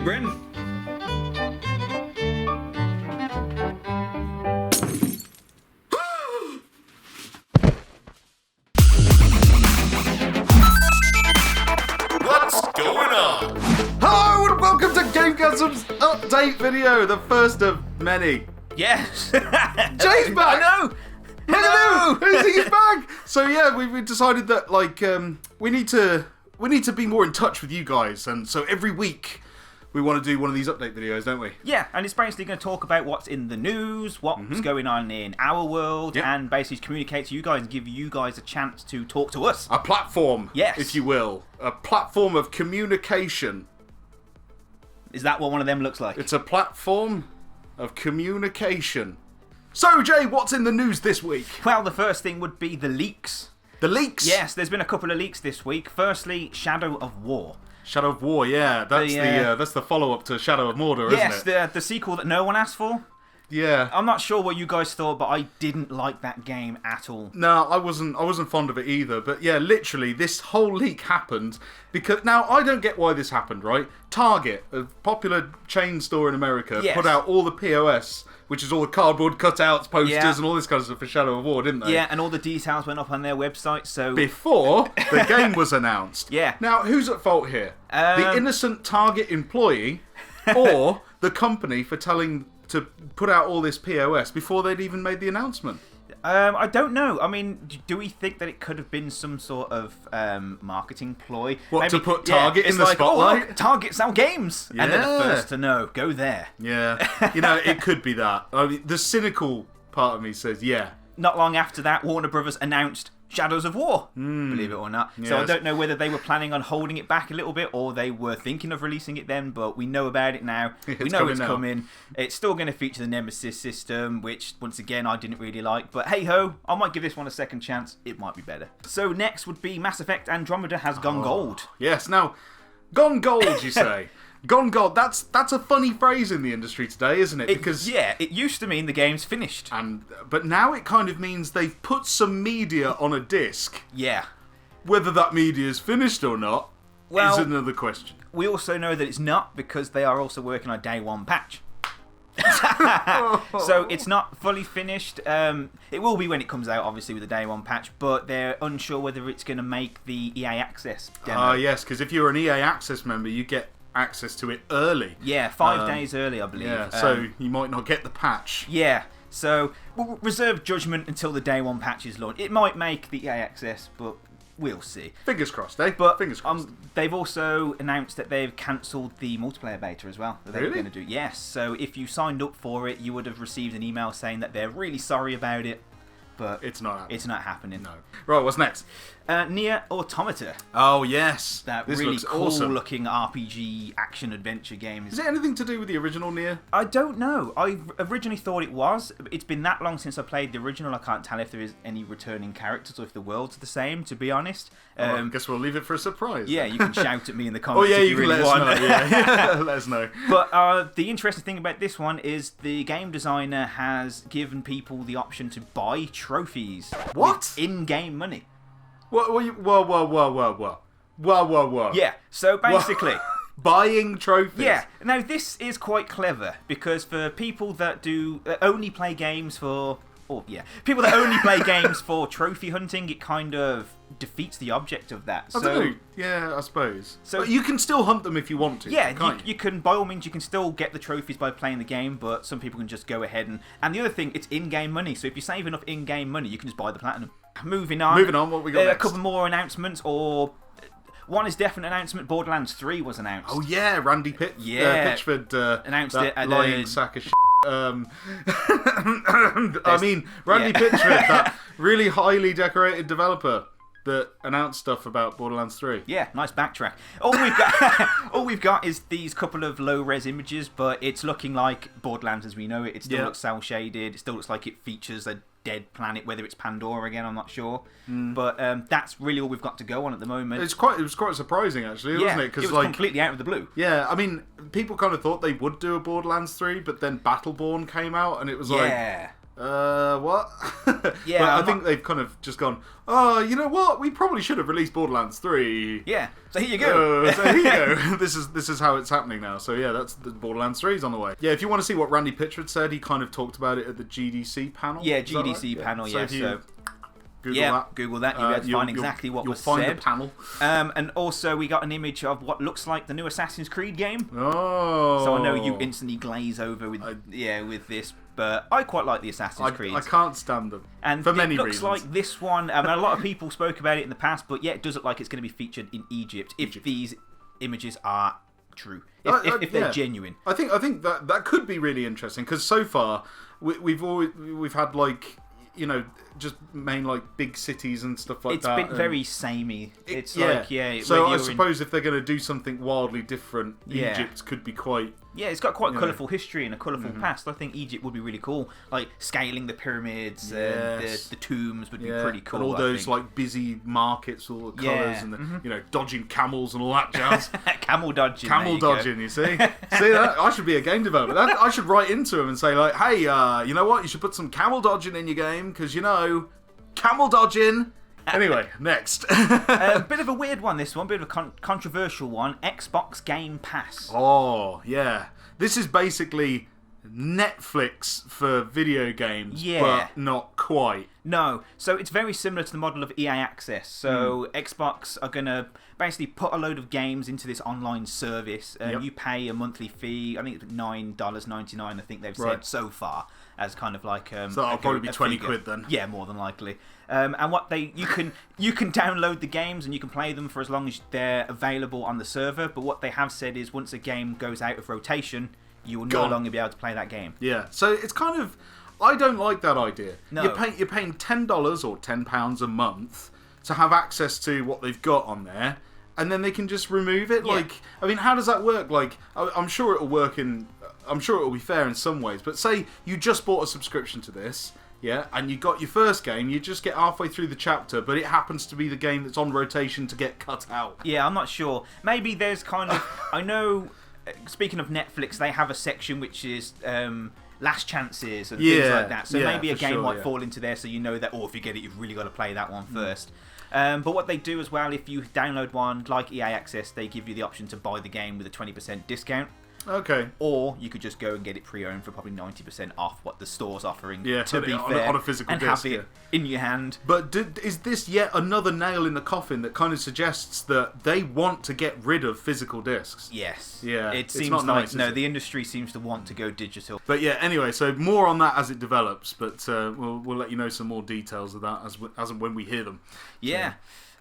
Hey, Bryn. What's going on? Hello and welcome to GameGazm's update video, the first of many. Yes. Jay's back! I know. Hello. He's back! So yeah, we decided that we need to be more in touch with you guys, and so every week we want to do one of these update videos, don't we? Yeah, and it's basically going to talk about what's in the news, what's going on in our world, and basically communicate to you guys and give you guys a chance to talk to us. A platform, yes, if you will. A platform of communication. Is that what one of them looks like? It's a platform of communication. So, Jay, what's in the news this week? Well, the first thing would be the leaks. The leaks? Yes, there's been a couple of leaks this week. Firstly, Shadow of War. Shadow of War, yeah. That's the follow-up to Shadow of Mordor, isn't it? Yes, the sequel that no one asked for. Yeah. I'm not sure what you guys thought, but I didn't like that game at all. No, I wasn't fond of it either. But yeah, literally, this whole leak happened because... Now, I don't get why this happened, right? Target, a popular chain store in America, put out all the POS, which is all the cardboard cutouts, posters, and all this kind of stuff for Shadow of War, didn't they? Yeah, and all the details went up on their website, so... Before the game was announced. Yeah. Now, who's at fault here? The innocent Target employee or the company for telling to put out all this POS before they'd even made the announcement? I don't know. I mean, do we think that it could have been some sort of marketing ploy? What, maybe, to put Target in the like, spotlight? Oh, look, Target sell games! Yeah. And they're the first to know. Go there. Yeah. You know, it could be that. I mean, the cynical part of me says, yeah. Not long after that, Warner Brothers announced Shadows of War, believe it or not. Yes. So I don't know whether they were planning on holding it back a little bit or they were thinking of releasing it then, but we know about it now. We know it's coming. It's still going to feature the Nemesis system, which, once again, I didn't really like. But hey-ho, I might give this one a second chance. It might be better. So next would be Mass Effect Andromeda has gone gold. Yes, now, gone gold, you say? Gone gold, that's a funny phrase in the industry today, isn't it? Because yeah, it used to mean the game's finished. But now it kind of means they've put some media on a disc. Yeah. Whether that media is finished or not is another question. We also know that it's not because they are also working on a day one patch. So it's not fully finished. It will be when it comes out, obviously, with the day one patch, but they're unsure whether it's going to make the EA Access demo. Yes, because if you're an EA Access member, you get access to it early. Yeah, 5 days early, I believe. Yeah, so you might not get the patch. Yeah, so we'll reserve judgment until the day one patch is launched. It might make the EA Access, but we'll see. Fingers crossed, eh? But fingers crossed. They've also announced that they've cancelled the multiplayer beta as well. That they were going to do. Yes, so if you signed up for it, you would have received an email saying that they're really sorry about it. But it's not happening. It's not happening. No. Right, what's next? Nier Automata. Oh, yes. That this really looks cool awesome. looking RPG action adventure game. Is it anything to do with the original Nier? I don't know. I originally thought it was. It's been that long since I played the original, I can't tell if there is any returning characters or if the world's the same, to be honest. I guess we'll leave it for a surprise. Yeah, you can shout at me in the comments if you really let want. us know. Yeah. Let us know. But the interesting thing about this one is the game designer has given people the option to buy trophies. What? With in-game money. Whoa. Yeah, so basically... Buying trophies. Yeah. Now, this is quite clever, because for people that only play games for... people that only play games for trophy hunting, it kind of defeats the object of that. I don't know. Yeah, I suppose. So but you can still hunt them if you want to. Yeah, you can, by all means, you can still get the trophies by playing the game, but some people can just go ahead and the other thing, it's in-game money, so if you save enough in-game money, you can just buy the platinum. Moving on, what we got next? A couple more announcements, or... One is definite announcement. Borderlands 3 was announced. Oh yeah, Randy Pitchford announced that it at lying sack of shit. I mean, Randy Pitchford, that really highly decorated developer that announced stuff about Borderlands 3. Yeah, nice backtrack. All we've got is these couple of low-res images, but it's looking like Borderlands as we know it. It still looks cel-shaded. It still looks like it features a dead planet, whether it's Pandora again, I'm not sure. But that's really all we've got to go on at the moment. It was quite surprising, actually, wasn't it? It was completely out of the blue. Yeah, I mean, people kind of thought they would do a Borderlands 3, but then Battleborn came out, and it was like... What? Yeah, but I think they've kind of just gone, oh, you know what? We probably should have released Borderlands 3. Yeah, so here you go. So here you go. This is how it's happening now. So yeah, that's the Borderlands 3 is on the way. Yeah, if you want to see what Randy Pitchford said, he kind of talked about it at the GDC panel. Yeah, GDC panel, yeah. So Google that. Google that. You'll be able to find exactly what was said. You'll find the panel. And also, we got an image of what looks like the new Assassin's Creed game. Oh. So I know you instantly glaze over with with this, but I quite like the Assassin's Creed. I can't stand them. And for many reasons. It looks like this one. I mean, a lot of people spoke about it in the past, but yeah, it does look like it's going to be featured in Egypt if these images are true, if they're genuine. I think that could be really interesting because so far we've had like, you know, just main like big cities and stuff like that. It's been very samey. It's So I suppose if they're going to do something wildly different, Egypt could be quite. Yeah, it's got quite a colourful history and a colourful past. I think Egypt would be really cool. Like scaling the pyramids, the tombs would be pretty cool. And all those like busy markets, all the colours and the, you know, dodging camels and all that jazz. Camel dodging. You see? See that? I should be a game developer. I should write into him and say like, hey, you know what? You should put some camel dodging in your game because, you know, camel dodging. Anyway, next. Bit of a weird one, this one. Bit of a controversial one. Xbox Game Pass. Oh, yeah. This is basically Netflix for video games, but not quite. No. So it's very similar to the model of EA Access. So Xbox are going to basically put a load of games into this online service. You pay a monthly fee. I think it's $9.99, I think they've said so far, as kind of like so that'll probably be 20 quid then. Yeah, more than likely. And what you can download the games and you can play them for as long as they're available on the server. But what they have said is once a game goes out of rotation, you will no longer be able to play that game. Yeah, so it's kind of, I don't like that idea. No. You're paying $10 or £10 a month to have access to what they've got on there, and then they can just remove it. Like, I mean, how does that work? Like, I'm sure it'll work I'm sure it'll be fair in some ways. But say you just bought a subscription to this. Yeah, and you got your first game, you just get halfway through the chapter, but it happens to be the game that's on rotation to get cut out. Yeah, I'm not sure. Maybe there's kind of... I know, speaking of Netflix, they have a section which is last chances and things like that. So maybe a game might fall into there so you know that, if you get it, you've really got to play that one first. But what they do as well, if you download one like EA Access, they give you the option to buy the game with a 20% discount. Okay. Or you could just go and get it pre-owned for probably 90% off what the store's offering. Yeah, to be fair, on a physical and disc, have it in your hand. But is this yet another nail in the coffin that kind of suggests that they want to get rid of physical discs? Yes. Yeah. It seems not like nice, the industry seems to want to go digital. But yeah, anyway, so more on that as it develops. But we'll let you know some more details of that as and when we hear them. Yeah.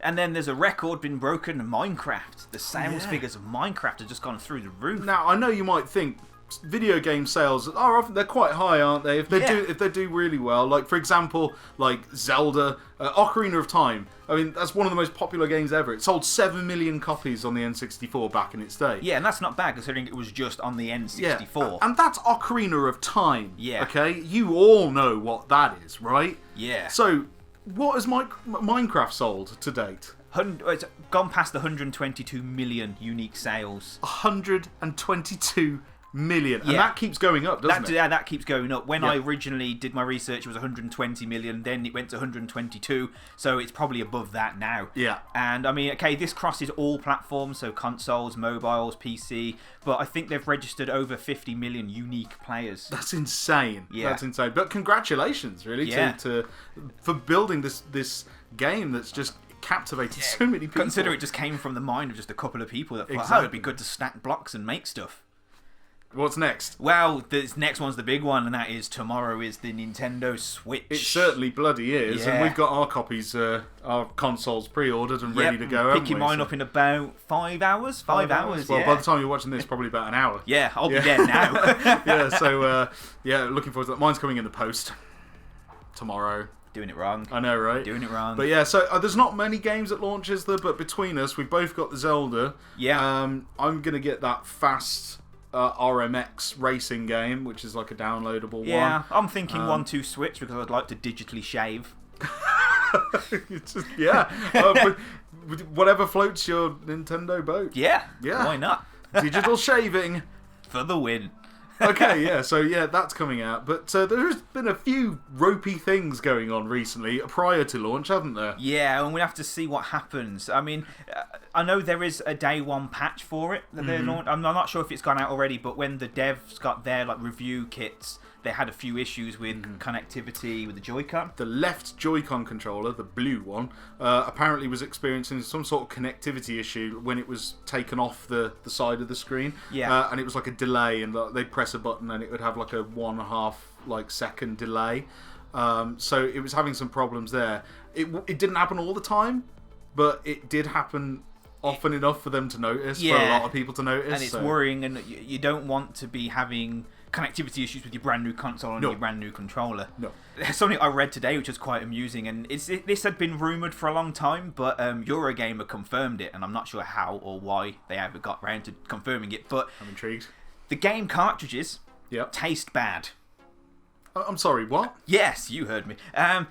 And then there's a record been broken in Minecraft. The sales figures of Minecraft have just gone through the roof. Now, I know you might think video game sales are often, they're quite high, aren't they? If they do really well, like for example, like Zelda, Ocarina of Time. I mean, that's one of the most popular games ever. It sold 7 million copies on the N64 back in its day. Yeah, and that's not bad considering it was just on the N64. Yeah, and that's Ocarina of Time. Yeah. Okay, you all know what that is, right? Yeah. So, what has Minecraft sold to date? It's gone past the 122 million unique sales. 122 million. And that keeps going up, doesn't it? Yeah, that keeps going up. When I originally did my research, it was 120 million. Then it went to 122. So it's probably above that now. Yeah. And I mean, okay, this crosses all platforms, so consoles, mobiles, PC. But I think they've registered over 50 million unique players. That's insane. Yeah. That's insane. But congratulations, really, for building this game that's just captivated so many people. Consider it just came from the mind of just a couple of people that thought, it'd be good to stack blocks and make stuff. What's next? Well, this next one's the big one, and that is tomorrow is the Nintendo Switch. It certainly bloody is, and we've got our copies, our consoles pre-ordered and ready to go. Picking mine up in about 5 hours. 5 hours. Well, by the time you're watching this, probably about an hour. Yeah, I'll be dead now. Looking forward to that. Mine's coming in the post tomorrow. Doing it wrong. I know, right? Doing it wrong. But yeah, so there's not many games at launch, is there? But between us, we've both got the Zelda. Yeah. I'm going to get that fast RMX racing game, which is like a downloadable one. Yeah, I'm thinking 1-2 Switch because I'd like to digitally shave. Whatever floats your Nintendo boat. Yeah. Why not? Digital shaving. For the win. Okay, yeah, so yeah, that's coming out. But there's been a few ropey things going on recently prior to launch, haven't there? Yeah, and we have to see what happens. I mean, I know there is a day one patch for it that they're launching. I'm not sure if it's gone out already, but when the devs got their review kits, they had a few issues with connectivity with the Joy-Con. The left Joy-Con controller, the blue one, apparently was experiencing some sort of connectivity issue when it was taken off the side of the screen. Yeah. And it was like a delay, and they'd press a button and it would have like a 1.5 second delay. So it was having some problems there. It didn't happen all the time, but it did happen often enough for them to notice, for a lot of people to notice. And it's worrying, and you don't want to be having connectivity issues with your brand new console and your brand new controller. No. There's something I read today which was quite amusing, and this had been rumoured for a long time, but Eurogamer confirmed it, and I'm not sure how or why they ever got round to confirming it, but I'm intrigued. The game cartridges taste bad. I'm sorry, what? Yes, you heard me. I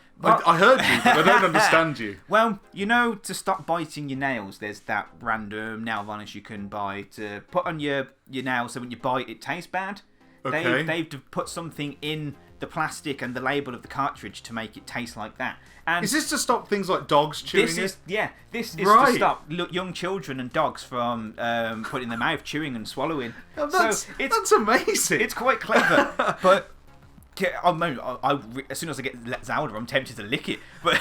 heard you, but I don't understand you. Well, to stop biting your nails, there's that random nail varnish you can buy to put on your nails so when you bite it tastes bad. Okay. They've put something in the plastic and the label of the cartridge to make it taste like that. And is this to stop things like dogs chewing this is to stop young children and dogs from putting in their mouth, chewing and swallowing. Oh, that's amazing. It's quite clever, but as soon as I get Zelda, I'm tempted to lick it. But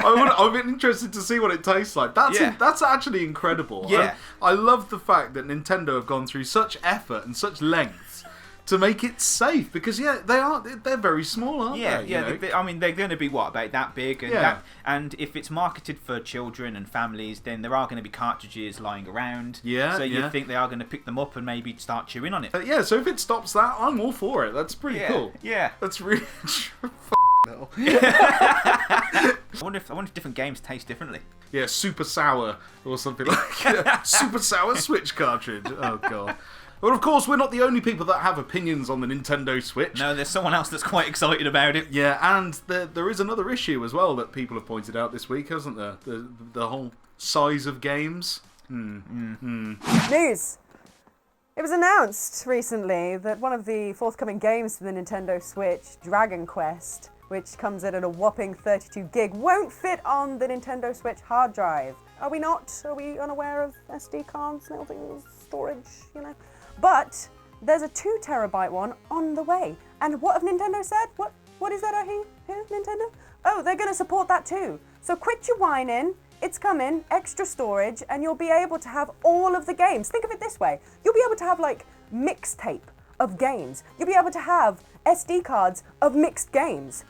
I'm interested to see what it tastes like. That's actually incredible. Yeah. I love the fact that Nintendo have gone through such effort and such lengths to make it safe, because they're very small, aren't they? I mean, they're going to be about that big, and and if it's marketed for children and families, then there are going to be cartridges lying around. So you think they are going to pick them up and maybe start chewing on it. So if it stops that, I'm all for it. That's pretty cool. Yeah, that's really no. I wonder if different games taste differently. Yeah, super sour or something like super sour Switch cartridge. Oh god. Well, of course, we're not the only people that have opinions on the Nintendo Switch. No, there's someone else that's quite excited about it. Yeah, and there is another issue as well that people have pointed out this week, hasn't there? The whole size of games. News! It was announced recently that one of the forthcoming games for the Nintendo Switch, Dragon Quest, which comes in at a whopping 32 gig, won't fit on the Nintendo Switch hard drive. Are we not? Are we unaware of SD cards, little things, storage, But there's a 2 terabyte one on the way. And what have Nintendo said? What is that I hear? Nintendo? Oh, they're going to support that too. So quit your whining. It's coming, extra storage, and you'll be able to have all of the games. Think of it this way. You'll be able to have mixtape of games. You'll be able to have SD cards of mixed games.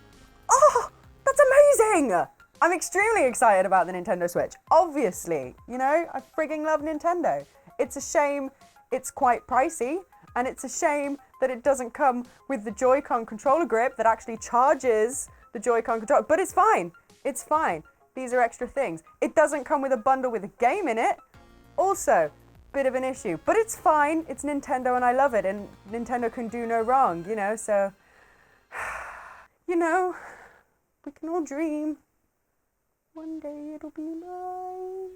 Oh, that's amazing! I'm extremely excited about the Nintendo Switch. Obviously, I frigging love Nintendo. It's a shame it's quite pricey, and it's a shame that it doesn't come with the Joy-Con controller grip that actually charges the Joy-Con controller, but it's fine. It's fine. These are extra things. It doesn't come with a bundle with a game in it. Also, bit of an issue, but it's fine. It's Nintendo and I love it, and Nintendo can do no wrong, so, we can all dream. One day it'll be mine.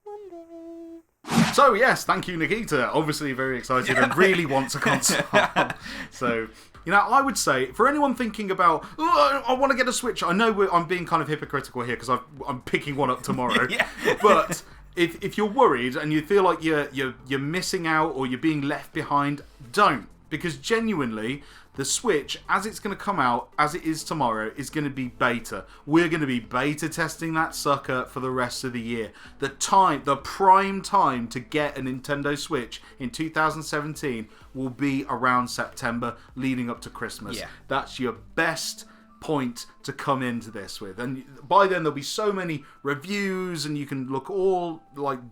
One day. So yes, thank you, Nikita. Obviously very excited and really wants a console. So, I would say, for anyone thinking about, I want to get a Switch, I know I'm being kind of hypocritical here because I'm picking one up tomorrow. But if you're worried and you feel like you're missing out or you're being left behind, don't. Because genuinely, the Switch, as it's going to come out, as it is tomorrow, is going to be beta. We're going to be beta testing that sucker for the rest of the year. The prime time to get a Nintendo Switch in 2017 will be around September, leading up to Christmas. Yeah. That's your best point to come into this with, and by then there'll be so many reviews and you can look all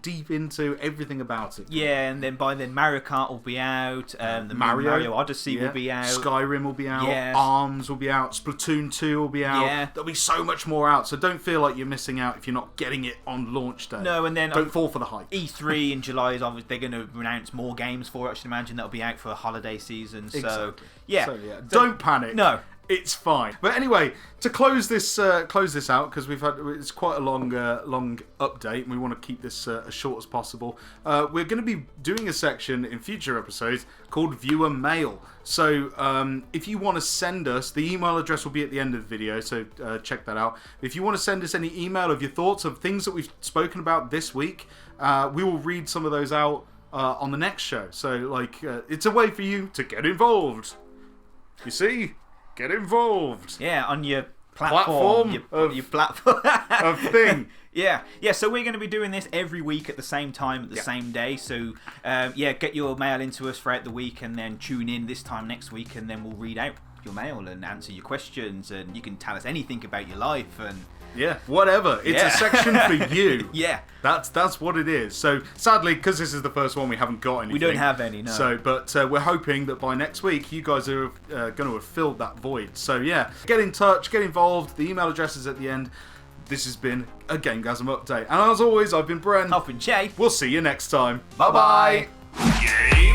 deep into everything about it. And then by then Mario Kart will be out, the Mario Odyssey will be out, Skyrim will be out, ARMS will be out, Splatoon 2 will be out. There'll be so much more out, so don't feel like you're missing out if you're not getting it on launch day. No, and then don't fall for the hype. E3 in July is obviously they're going to announce more games for it. I should imagine that'll be out for a holiday season. Exactly. So yeah, don't panic. No. It's fine. But anyway, to close this out, because it's quite a long update, and we want to keep this as short as possible. We're going to be doing a section in future episodes called Viewer Mail. So if you want to send us, the email address will be at the end of the video, so check that out. If you want to send us any email of your thoughts of things that we've spoken about this week, we will read some of those out on the next show. So it's a way for you to get involved. You see? Get involved. Yeah, on your platform your platform of thing. Yeah, so we're going to be doing this every week at the same time, at the same day. So, get your mail into us throughout the week and then tune in this time next week, and then we'll read out your mail and answer your questions, and you can tell us anything about your life and... Yeah, whatever. It's a section for you. Yeah. That's what it is. So, sadly, because this is the first one, we haven't got anything. We don't have any, no. So, but we're hoping that by next week, you guys are going to have filled that void. So, yeah, get in touch, get involved. The email address is at the end. This has been a GameGazm update. And as always, I've been Bren. I've been Jay. We'll see you next time. Bye-bye. Bye-bye.